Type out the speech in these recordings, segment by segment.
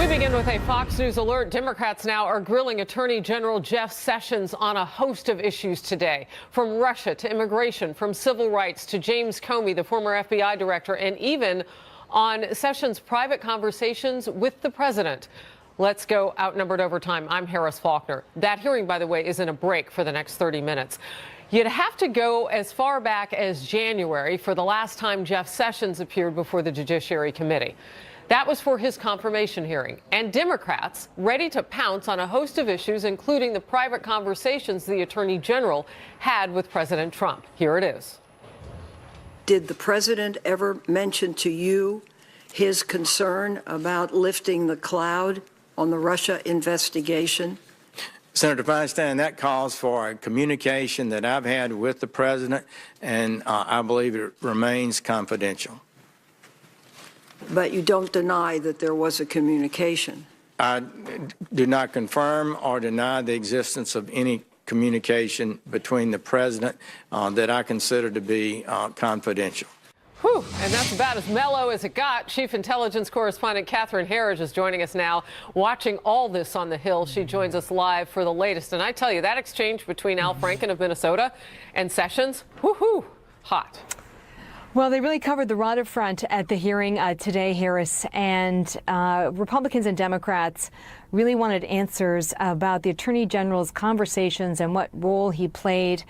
We begin with a Fox News alert. Democrats now are grilling Attorney General Jeff Sessions on a host of issues today, from Russia to immigration, from civil rights to James Comey, the former FBI director, and even on Sessions' private conversations with the president. Let's go outnumbered over time. I'm Harris Faulkner. That hearing, by the way, is in a break for the next 30 minutes. You'd have to go as far back as January for the last time Jeff Sessions appeared before the Judiciary Committee. That was for his confirmation hearing, and Democrats ready to pounce on a host of issues, including the private conversations the Attorney General had with President Trump. Here it is. Did the president ever mention to you his concern about lifting the cloud on the Russia investigation? Senator Feinstein, that calls for a communication that I've had with the president, and I believe it remains confidential. But you don't deny that there was a communication? I do not confirm or deny the existence of any communication between the president that I consider to be confidential. Whew, and that's about as mellow as it got. Chief Intelligence Correspondent Catherine Herridge is joining us now, watching all this on the Hill. She joins us live for the latest. And I tell you, that exchange between Al Franken of Minnesota and Sessions, woohoo, hot. Well, they really covered the waterfront at the hearing today, Harris, and Republicans and Democrats really wanted answers about the Attorney General's conversations and what role he played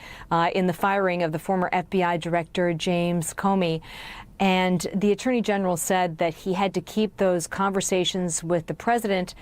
in the firing of the former FBI Director James Comey. And the Attorney General said that he had to keep those conversations with the president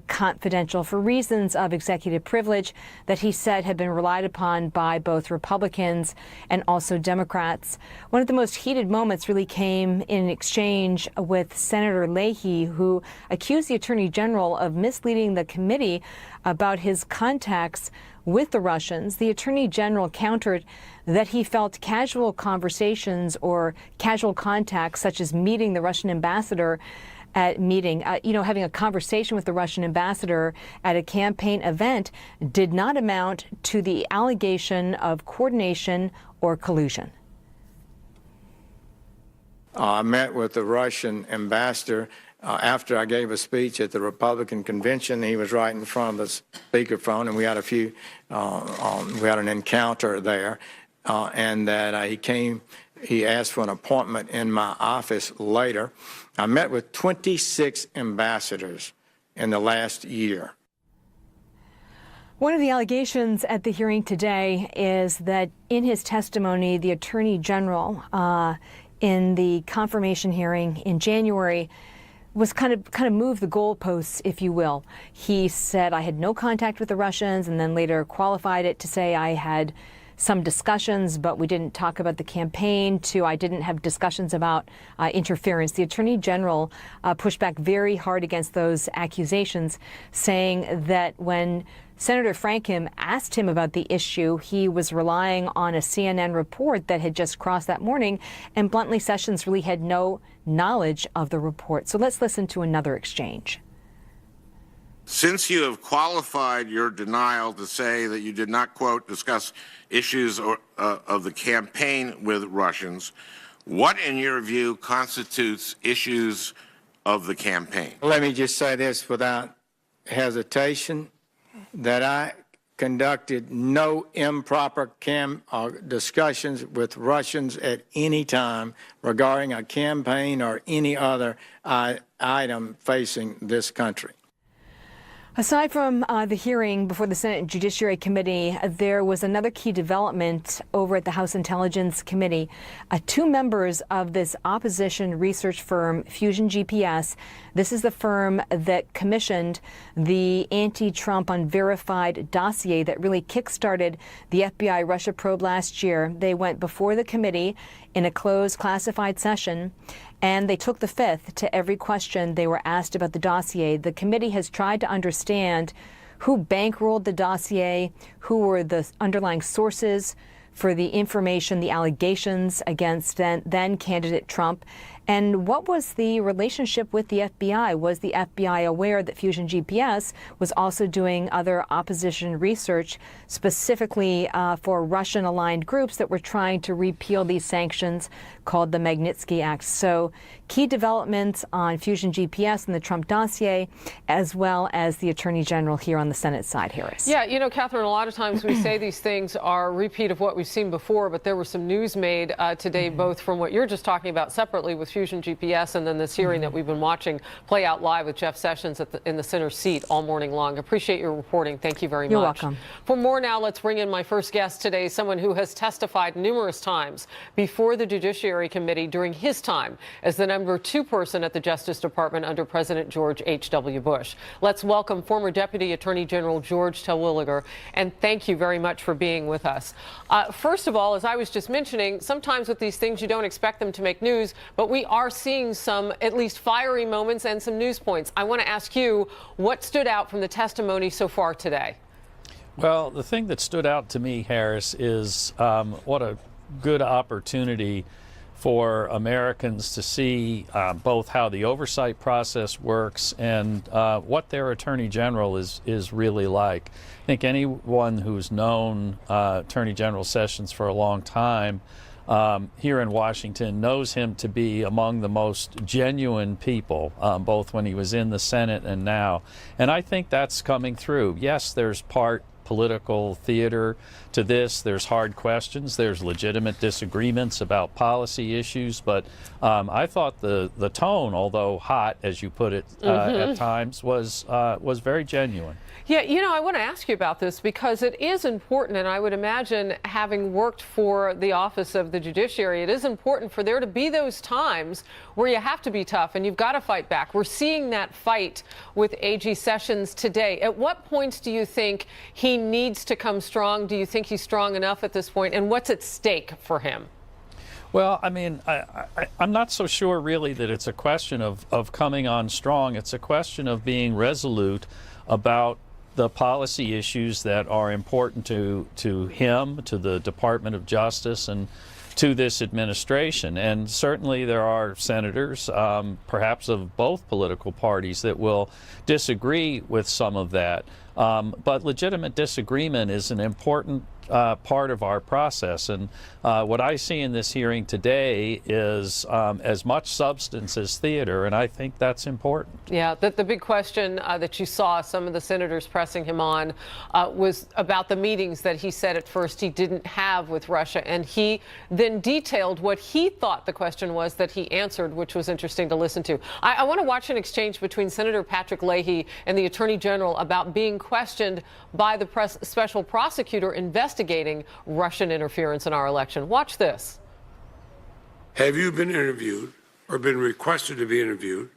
confidential for reasons of executive privilege that he said had been relied upon by both Republicans and also Democrats. One of the most heated moments really came in an exchange with Senator Leahy, who accused the Attorney General of misleading the committee about his contacts with the Russians. The Attorney General countered that he felt casual conversations or casual contacts, such as meeting the Russian ambassador at having a conversation with the Russian ambassador at a campaign event, did not amount to the allegation of coordination or collusion. I met with the Russian ambassador after I gave a speech at the Republican convention. He was right in front of the speakerphone, and we had we had an encounter there, and that he asked for an appointment in my office later. I met with 26 ambassadors in the last year. One of the allegations at the hearing today is that in his testimony, the Attorney General in the confirmation hearing in January was kind of moved the goalposts, if you will. He said, I had no contact with the Russians, and then later qualified it to say I had some discussions, but we didn't talk about the campaign, to I didn't have discussions about interference. The Attorney General pushed back very hard against those accusations, saying that when Senator Franken asked him about the issue, he was relying on a CNN report that had just crossed that morning, and bluntly, Sessions really had no knowledge of the report. So let's listen to another exchange. Since you have qualified your denial to say that you did not, quote, discuss issues of the campaign with Russians, what, in your view, constitutes issues of the campaign? Let me just say this without hesitation, that I conducted no improper discussions with Russians at any time regarding a campaign or any other item facing this country. Aside from the hearing before the Senate Judiciary Committee, there was another key development over at the House Intelligence Committee. Two members of this opposition research firm, Fusion GPS, this is the firm that commissioned the anti-Trump unverified dossier that really kickstarted the FBI Russia probe last year. They went before the committee in a closed classified session, and they took the fifth to every question they were asked about the dossier. The committee has tried to understand who bankrolled the dossier, who were the underlying sources for the information, the allegations against then candidate Trump, and what was the relationship with the FBI? Was the FBI aware that Fusion GPS was also doing other opposition research, specifically for Russian-aligned groups that were trying to repeal these sanctions called the Magnitsky Act? So key developments on Fusion GPS and the Trump dossier, as well as the Attorney General here on the Senate side, Harris. Yeah, you know, Catherine, a lot of times we say these things are a repeat of what we've seen before, but there was some news made today, both from what you're just talking about separately with Fusion GPS and then this hearing that we've been watching play out live with Jeff Sessions in the center seat all morning long. Appreciate your reporting. Thank you very much. You're welcome. For more now, let's bring in my first guest today, someone who has testified numerous times before the Judiciary Committee during his time as the #2 person at the Justice Department under President George H.W. Bush. Let's welcome former Deputy Attorney General George Terwilliger, and thank you very much for being with us. First of all, as I was just mentioning, sometimes with these things you don't expect them to make news, but we are seeing some at least fiery moments and some news points. I want to ask you what stood out from the testimony so far today. Well, the thing that stood out to me, Harris, is what a good opportunity for Americans to see both how the oversight process works and what their Attorney General is really like. I think anyone who's known Attorney General Sessions for a long time here in Washington knows him to be among the most genuine people, both when he was in the Senate and now. And I think that's coming through. Yes, there's part political theater to this. There's hard questions. There's legitimate disagreements about policy issues. But I thought the tone, although hot, as you put it, at times, was very genuine. Yeah, you know, I want to ask you about this because it is important, and I would imagine, having worked for the Office of the Judiciary, it is important for there to be those times where you have to be tough and you've got to fight back. We're seeing that fight with AG Sessions today. At what points do you think he needs to come strong? Do you think he's strong enough at this point? And what's at stake for him? Well, I mean, I'm not so sure really that it's a question of coming on strong. It's a question of being resolute about the policy issues that are important to him, to the Department of Justice, and to this administration. And certainly there are senators, perhaps of both political parties, that will disagree with some of that. But legitimate disagreement is an important part of our process. And what I see in this hearing today is as much substance as theater, and I think that's important. Yeah, the big question that you saw some of the senators pressing him on was about the meetings that he said at first he didn't have with Russia, and he then detailed what he thought the question was that he answered, which was interesting to listen to. I want to watch an exchange between Senator Patrick Leahy and the Attorney General about being questioned by the special prosecutor investigating Russian interference in our election. Watch this. Have you been interviewed or been requested to be interviewed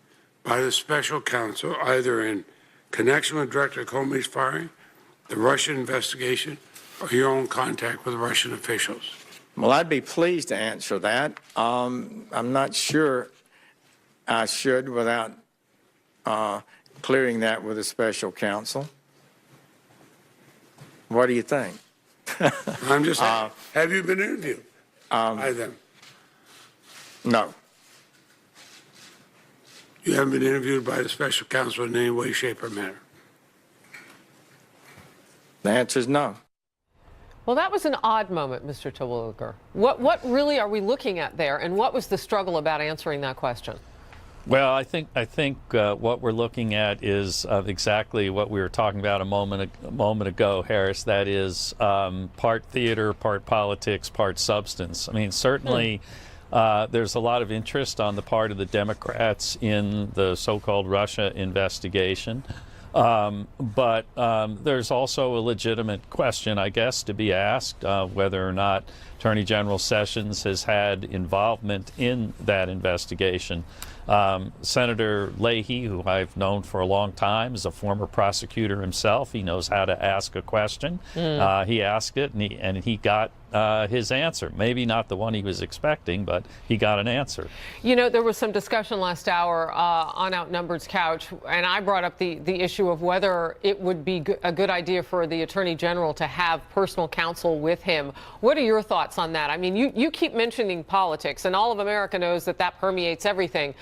by the special counsel, either in connection with Director Comey's firing, the Russian investigation, or your own contact with Russian officials? Well, I'd be pleased to answer that. I'm not sure I should without clearing that with a special counsel. What do you think? I'm just asking, have you been interviewed by them? No. You haven't been interviewed by the special counsel in any way, shape, or manner? The answer is no. Well, that was an odd moment, Mr. Terwilliger. What really are we looking at there, and what was the struggle about answering that question? Well, I think what we're looking at is exactly what we were talking about a moment ago, Harris. That is part theater, part politics, part substance. I mean, certainly there's a lot of interest on the part of the Democrats in the so-called Russia investigation. But there's also a legitimate question, I guess, to be asked whether or not Attorney General Sessions has had involvement in that investigation. Senator Leahy, who I've known for a long time, is a former prosecutor himself. He knows how to ask a question. He asked it, and he got his answer. Maybe not the one he was expecting, but he got an answer. You know, there was some discussion last hour on Outnumbered's couch, and I brought up the issue of whether it would be a good idea for the Attorney General to have personal counsel with him. What are your thoughts on that? I mean, you keep mentioning politics, and all of America knows that permeates everything.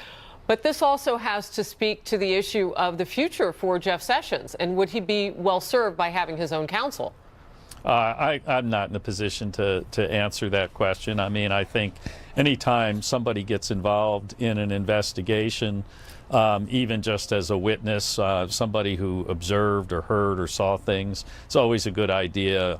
But this also has to speak to the issue of the future for Jeff Sessions, and would he be well served by having his own counsel? I'm not in a position to answer that question. I mean, I think anytime somebody gets involved in an investigation, even just as a witness, somebody who observed or heard or saw things, it's always a good idea.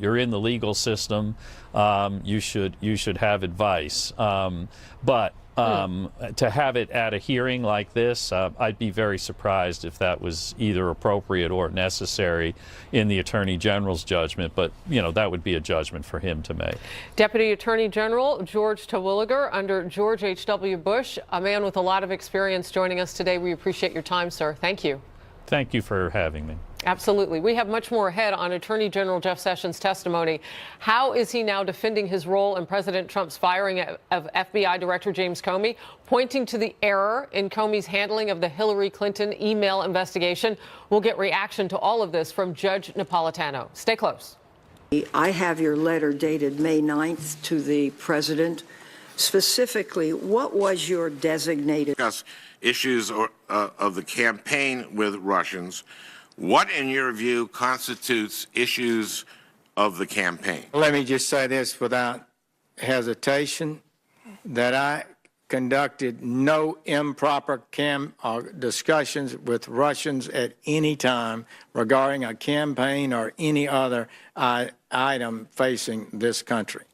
You're in the legal system. You should have advice. But to have it at a hearing like this, I'd be very surprised if that was either appropriate or necessary in the Attorney General's judgment. But, that would be a judgment for him to make. Deputy Attorney General George Terwilliger under George H.W. Bush, a man with a lot of experience joining us today. We appreciate your time, sir. Thank you. Thank you for having me. Absolutely. We have much more ahead on Attorney General Jeff Sessions' testimony. How is he now defending his role in President Trump's firing of FBI Director James Comey, pointing to the error in Comey's handling of the Hillary Clinton email investigation? We'll get reaction to all of this from Judge Napolitano. Stay close. I have your letter dated May 9th to the president. Specifically, what was your designated discuss issues of the campaign with Russians? What, in your view, constitutes issues of the campaign? Let me just say this without hesitation, that I conducted no improper discussions with Russians at any time regarding a campaign or any other item facing this country.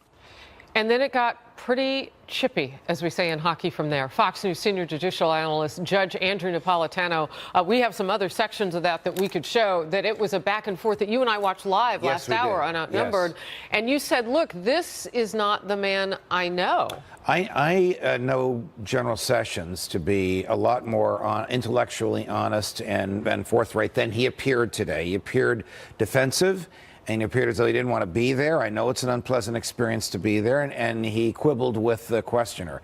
And then it got pretty chippy, as we say in hockey from there. Fox News senior judicial analyst Judge Andrew Napolitano. We have some other sections of that we could show that it was a back and forth that you and I watched live last hour on Outnumbered. Yes. And you said, look, this is not the man I know. I know General Sessions to be a lot more intellectually honest and forthright than he appeared today. He appeared defensive, and he appeared as though he didn't want to be there. I know it's an unpleasant experience to be there, and he quibbled with the questioner.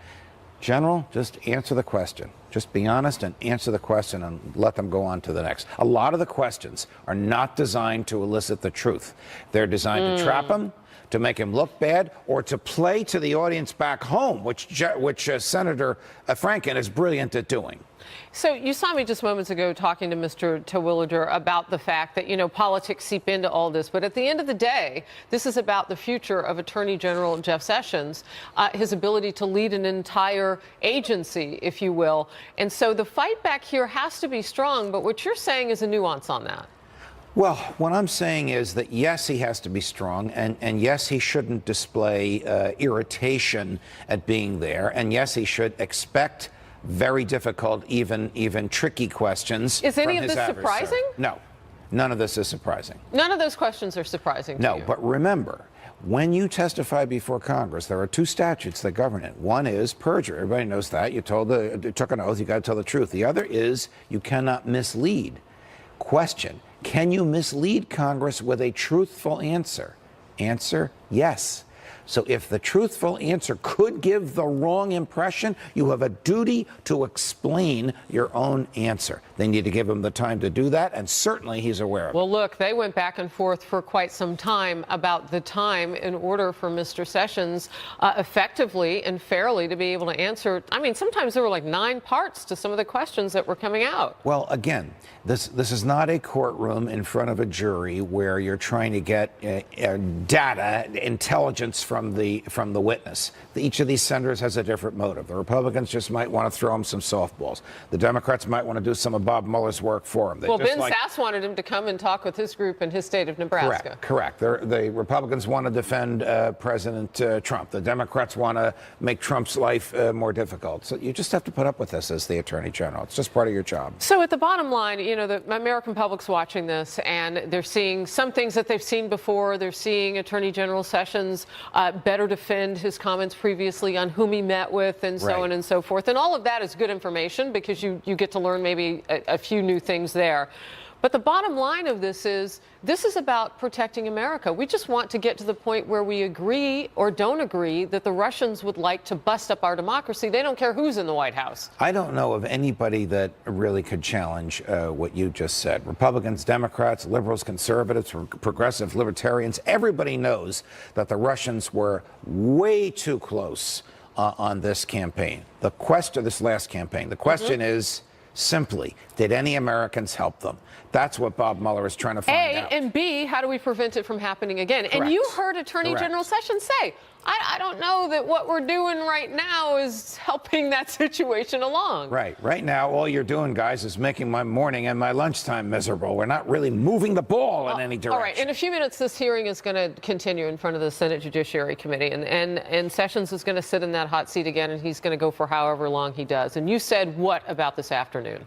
General, just answer the question. Just be honest and answer the question and let them go on to the next. A lot of the questions are not designed to elicit the truth. They're designed to trap him, to make him look bad, or to play to the audience back home, which Senator Franken is brilliant at doing. So you saw me just moments ago talking to Mr. Terwilliger about the fact that, politics seep into all this. But at the end of the day, this is about the future of Attorney General Jeff Sessions, his ability to lead an entire agency, if you will. And so the fight back here has to be strong. But what you're saying is a nuance on that. Well, what I'm saying is that, yes, he has to be strong, and yes, he shouldn't display irritation at being there, and yes, he should expect very difficult, even tricky questions. Is any of this surprising? No, none of this is surprising. None of those questions are surprising to you. No, but remember, when you testify before Congress, there are two statutes that govern it. One is perjury. Everybody knows that. You took an oath. You got to tell the truth. The other is you cannot mislead. Question: can you mislead Congress with a truthful answer? Answer: yes. So if the truthful answer could give the wrong impression, you have a duty to explain your own answer. They need to give him the time to do that, and certainly he's aware of it. Well, look, they went back and forth for quite some time about the time in order for Mr. Sessions effectively and fairly to be able to answer. I mean, sometimes there were like 9 parts to some of the questions that were coming out. Well, again, this is not a courtroom in front of a jury where you're trying to get data, intelligence from the witness. Each of these senators has a different motive. The Republicans just might want to throw him some softballs. The Democrats might want to do some of Bob Mueller's work for him. Well, Ben Sasse wanted him to come and talk with his group in his state of Nebraska. Correct. The Republicans want to defend President Trump. The Democrats want to make Trump's life more difficult. So you just have to put up with this as the Attorney General. It's just part of your job. So at the bottom line, the American public's watching this, and they're seeing some things that they've seen before. They're seeing Attorney General Sessions better defend his comments previously on whom he met with and so on and so forth. And all of that is good information because you get to learn maybe a few new things there. But the bottom line of this is about protecting America. We just want to get to the point where we agree or don't agree that the Russians would like to bust up our democracy. They don't care who's in the White House. I don't know of anybody that really could challenge what you just said. Republicans, Democrats, liberals, conservatives, progressive, libertarians, everybody knows that the Russians were way too close on this campaign. This last campaign. The question is, Simply, did any Americans help them? That's what Bob Mueller is trying to find out. And B, how do we prevent it from happening again? Correct. And you heard Attorney Correct. General Sessions say, I don't know that what we're doing right now is helping that situation along. Right. Right now, all you're doing, guys, is making my morning and my lunchtime miserable. We're not really moving the ball in any direction. All right. In a few minutes, this hearing is going to continue in front of the Senate Judiciary Committee. And Sessions is going to sit in that hot seat again, and he's going to go for however long he does. And you said what about this afternoon?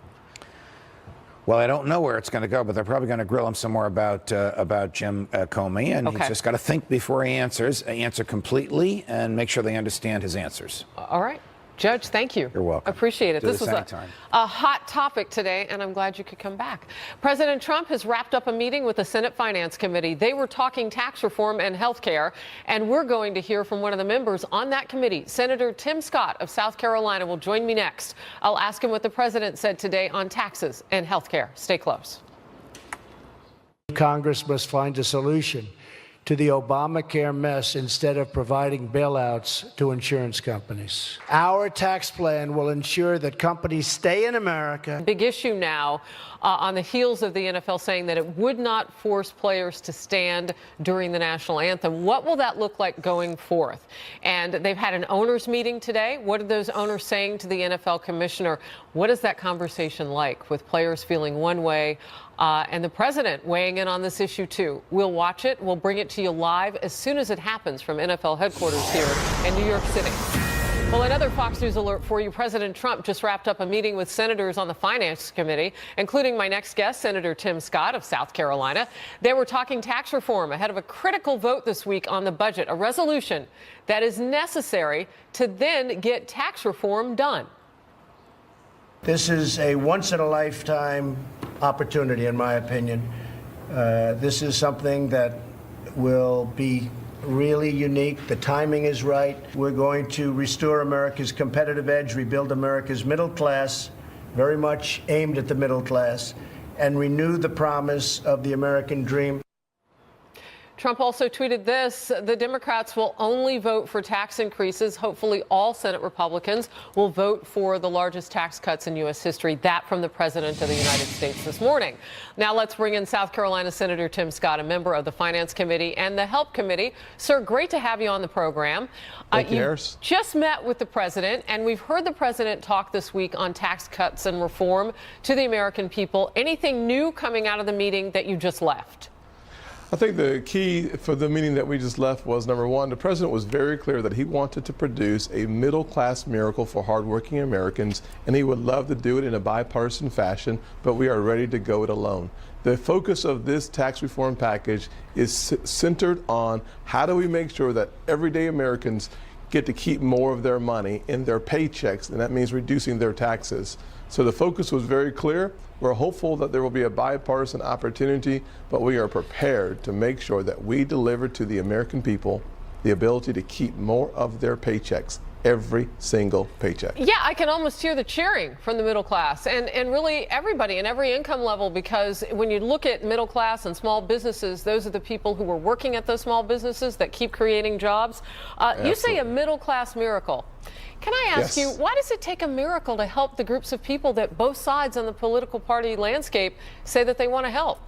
Well, I don't know where it's going to go, but they're probably going to grill him some more about Jim Comey, and he's just got to think before he answer completely, and make sure they understand his answers. All right. Judge, thank you. You're welcome. Appreciate it. Do This this was anytime. a hot topic today, and I'm glad you could come back. President Trump has wrapped up a meeting with the Senate Finance Committee. They were talking tax reform and health care, and we're going to hear from one of the members on that committee. Senator Tim Scott of South Carolina will join me next. I'll ask him what the president said today on taxes and health care. Stay close. Congress must find a solution to the Obamacare mess instead of providing bailouts to insurance companies. Our tax plan will ensure that companies stay in America. Big issue now on the heels of the NFL saying that it would not force players to stand during the national anthem. What will that look like going forth? And they've had an owners meeting today. What are those owners saying to the NFL commissioner? What is that conversation like with players feeling one way and the president weighing in on this issue, too? We'll watch it. We'll bring it to you live as soon as it happens from NFL headquarters here in New York City. Well, another Fox News alert for you. President Trump just wrapped up a meeting with senators on the Finance Committee, including my next guest, Senator Tim Scott of South Carolina. They were talking tax reform ahead of a critical vote this week on the budget, a resolution that is necessary to then get tax reform done. This is a once-in-a-lifetime opportunity, in my opinion. This is something that will be really unique. The timing is right. We're going to restore America's competitive edge, rebuild America's middle class, very much aimed at the middle class, and renew the promise of the American dream. Trump also tweeted this: the Democrats will only vote for tax increases. Hopefully all Senate Republicans will vote for the largest tax cuts in U.S. history. That from the President of the United States this morning. Now let's bring in South Carolina Senator Tim Scott, a member of the Finance Committee and the Help Committee. Sir, great to have you on the program. Thank you, Harris. Just met with the president, and we've heard the president talk this week on tax cuts and reform to the American people. Anything new coming out of the meeting that you just left? I think the key for the meeting that we just left was, number one, the president was very clear that he wanted to produce a middle-class miracle for hardworking Americans, and he would love to do it in a bipartisan fashion, but we are ready to go it alone. The focus of this tax reform package is centered on how do we make sure that everyday Americans get to keep more of their money in their paychecks, and that means reducing their taxes. So the focus was very clear. We're hopeful that there will be a bipartisan opportunity, but we are prepared to make sure that we deliver to the American people the ability to keep more of their paychecks, every single paycheck. Yeah, I can almost hear the cheering from the middle class and really everybody in every income level, because when you look at middle class and small businesses, those are the people who are working at those small businesses that keep creating jobs. You say a middle class miracle. Can I ask you, why does it take a miracle to help the groups of people that both sides on the political party landscape say that they want to help?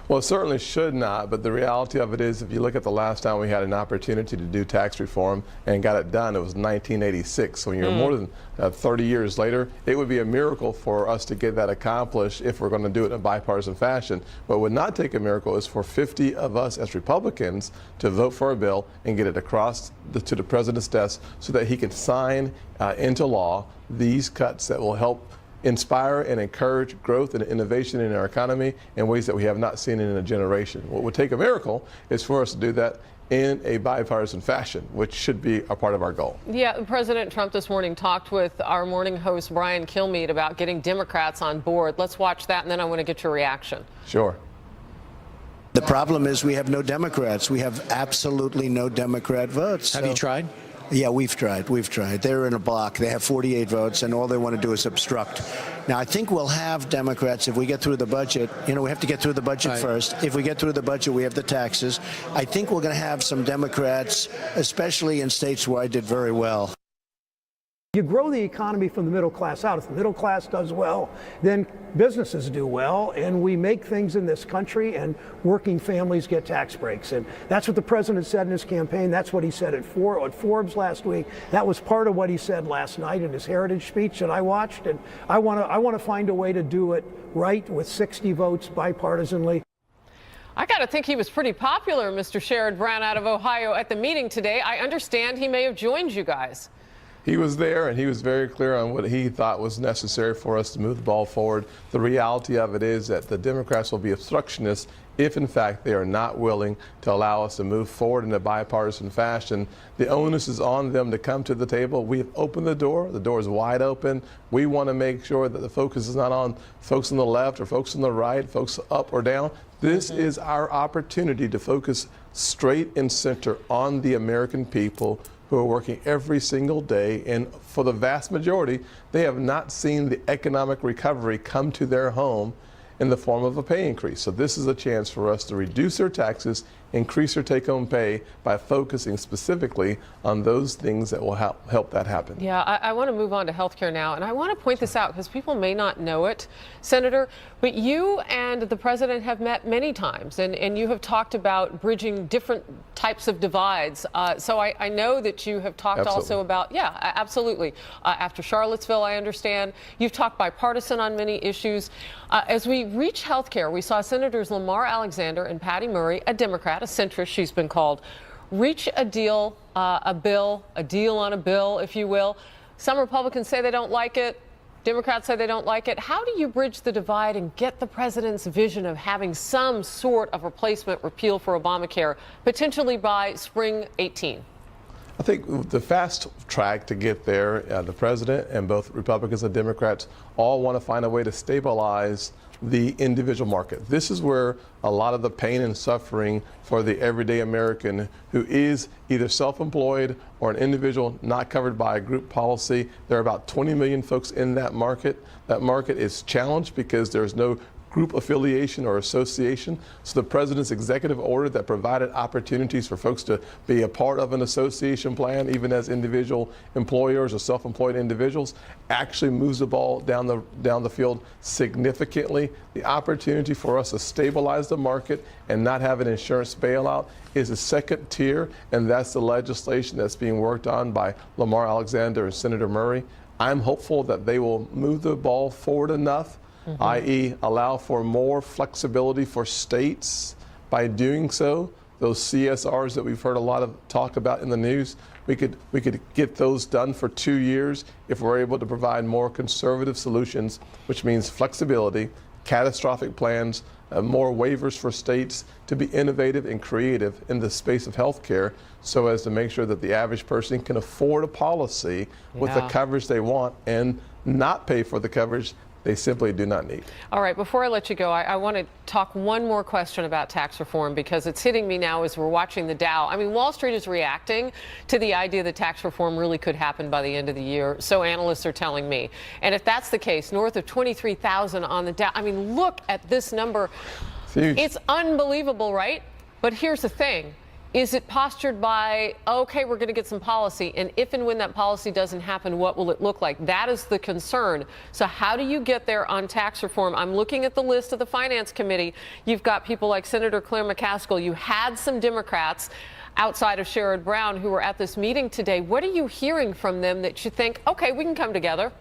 Well, it certainly should not, but the reality of it is, if you look at the last time we had an opportunity to do tax reform and got it done, it was 1986. So when you're more than 30 years later, it would be a miracle for us to get that accomplished if we're going to do it in a bipartisan fashion. What would not take a miracle is for 50 of us as Republicans to vote for a bill and get it across to the president's desk so that he can sign into law these cuts that will help inspire and encourage growth and innovation in our economy in ways that we have not seen in a generation. What would take a miracle is for us to do that in a bipartisan fashion, which should be a part of our goal. Yeah, President Trump this morning talked with our morning host, Brian Kilmeade, about getting Democrats on board. Let's watch that, and then I want to get your reaction. Sure. The problem is we have no Democrats. We have absolutely no Democrat votes. Have you tried? Yeah, we've tried. They're in a block. They have 48 votes, and all they want to do is obstruct. Now, I think we'll have Democrats if we get through the budget. You know, we have to get through the budget first. If we get through the budget, we have the taxes. I think we're going to have some Democrats, especially in states where I did very well. You grow the economy from the middle class out. If the middle class does well, then businesses do well, and we make things in this country, and working families get tax breaks. And that's what the president said in his campaign. That's what he said at Forbes last week. That was part of what he said last night in his Heritage speech that I watched. And I want to find a way to do it right with 60 votes bipartisanly. I got to think he was pretty popular, Mr. Sherrod Brown out of Ohio, at the meeting today. I understand he may have joined you guys. He was there, and he was very clear on what he thought was necessary for us to move the ball forward. The reality of it is that the Democrats will be obstructionists if, in fact, they are not willing to allow us to move forward in a bipartisan fashion. The onus is on them to come to the table. We have opened the door. The door is wide open. We want to make sure that the focus is not on folks on the left or folks on the right, folks up or down. This is our opportunity to focus straight and center on the American people who are working every single day, and for the vast majority, they have not seen the economic recovery come to their home in the form of a pay increase. So this is a chance for us to reduce their taxes, increase their take-home pay by focusing specifically on those things that will help that happen. Yeah, I want to move on to healthcare now, and I want to point this out because people may not know it, Senator, but you and the president have met many times, and you have talked about bridging different types of divides. So I know that you have talked also about, absolutely. After Charlottesville, I understand. You've talked bipartisan on many issues. As we reach healthcare, we saw Senators Lamar Alexander and Patty Murray, a Democrat, a centrist she's been called, reach a deal on a bill, if you will. Some Republicans say they don't like it. Democrats say they don't like it. How do you bridge the divide and get the president's vision of having some sort of replacement repeal for Obamacare, potentially by spring 18? I think the fast track to get there, the president and both Republicans and Democrats all want to find a way to stabilize the individual market. This is where a lot of the pain and suffering for the everyday American who is either self-employed or an individual not covered by a group policy. There are about 20 million folks in that market. That market is challenged because there's no group affiliation or association. So the president's executive order that provided opportunities for folks to be a part of an association plan, even as individual employers or self-employed individuals, actually moves the ball down the field significantly. The opportunity for us to stabilize the market and not have an insurance bailout is a second tier, and that's the legislation that's being worked on by Lamar Alexander and Senator Murray. I'm hopeful that they will move the ball forward enough, i.e. allow for more flexibility for states. By doing so, those CSRs that we've heard a lot of talk about in the news, we could get those done for 2 years if we're able to provide more conservative solutions, which means flexibility, catastrophic plans, more waivers for states to be innovative and creative in the space of healthcare, so as to make sure that the average person can afford a policy with the coverage they want and not pay for the coverage they simply do not need. All right, before I let you go, I want to talk one more question about tax reform, because it's hitting me now as we're watching the Dow. I mean, Wall Street is reacting to the idea that tax reform really could happen by the end of the year, so analysts are telling me. And if that's the case, north of 23,000 on the Dow. I mean, look at this number. It's unbelievable, right? But here's the thing. Is it postured by, okay, we're going to get some policy, and if and when that policy doesn't happen, what will it look like? That is the concern. So how do you get there on tax reform? I'm looking at the list of the Finance Committee. You've got people like Senator Claire McCaskill. You had some Democrats outside of Sherrod Brown who were at this meeting today. What are you hearing from them that you think, okay, we can come together?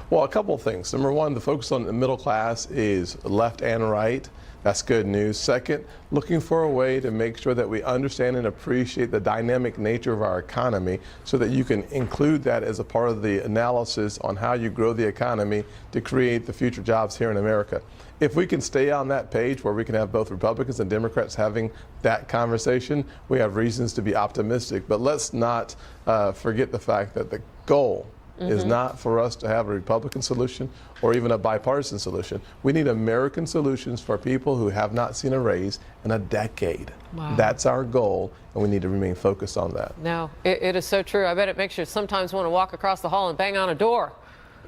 Well, a couple of things. Number one, the focus on the middle class is left and right. That's good news. Second, looking for a way to make sure that we understand and appreciate the dynamic nature of our economy so that you can include that as a part of the analysis on how you grow the economy to create the future jobs here in America. If we can stay on that page where we can have both Republicans and Democrats having that conversation, we have reasons to be optimistic. But let's not forget the fact that the goal is not for us to have a Republican solution or even a bipartisan solution. We need American solutions for people who have not seen a raise in a decade. Wow. That's our goal, and we need to remain focused on that. No, it is so true. I bet it makes you sometimes want to walk across the hall and bang on a door.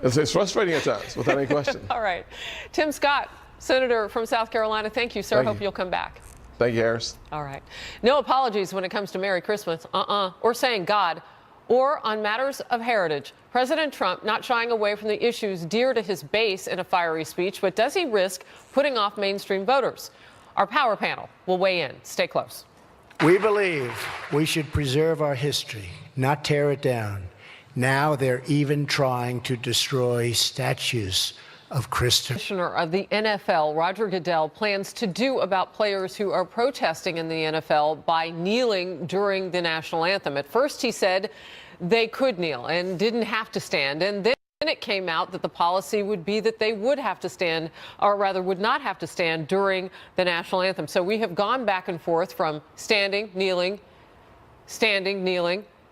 It's frustrating at times, without any question. All right. Tim Scott, Senator from South Carolina, thank you, sir. Hope you'll come back. Thank you, Harris. All right. No apologies when it comes to Merry Christmas, or saying God Or on matters of heritage, President Trump not shying away from the issues dear to his base in a fiery speech, but does he risk putting off mainstream voters? Our power panel will weigh in. Stay close. We believe we should preserve our history, not tear it down. Now they're even trying to destroy statues of Christopher. Commissioner of the NFL, Roger Goodell, plans to do about players who are protesting in the NFL by kneeling during the national anthem. At first, he said they could kneel and didn't have to stand. And then it came out that the policy would be that they would have to stand, or rather would not have to stand during the national anthem. So we have gone back and forth from standing, kneeling,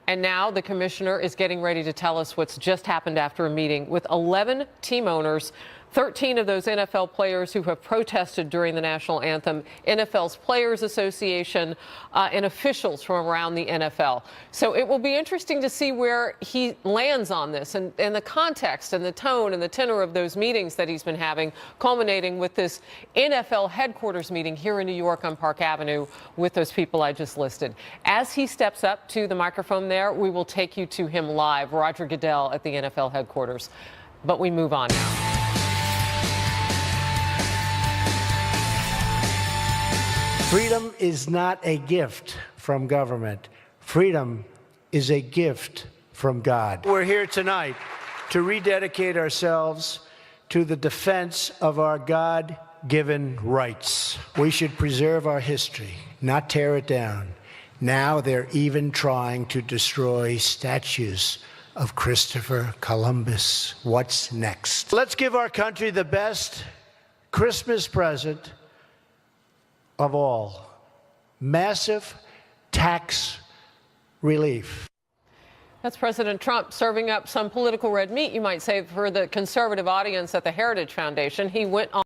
and now the commissioner is getting ready to tell us what's just happened after a meeting with 11 team owners, 13 of those NFL players who have protested during the national anthem, NFL's Players Association, and officials from around the NFL. So it will be interesting to see where he lands on this and the context and the tone and the tenor of those meetings that he's been having, culminating with this NFL headquarters meeting here in New York on Park Avenue with those people I just listed. As he steps up to the microphone there, we will take you to him live, Roger Goodell at the NFL headquarters. But we move on now. Freedom is not a gift from government. Freedom is a gift from God. We're here tonight to rededicate ourselves to the defense of our God-given rights. We should preserve our history, not tear it down. Now they're even trying to destroy statues of Christopher Columbus. What's next? Let's give our country the best Christmas present of all: massive tax relief. That's President Trump serving up some political red meat, you might say, for the conservative audience at the Heritage Foundation. He went on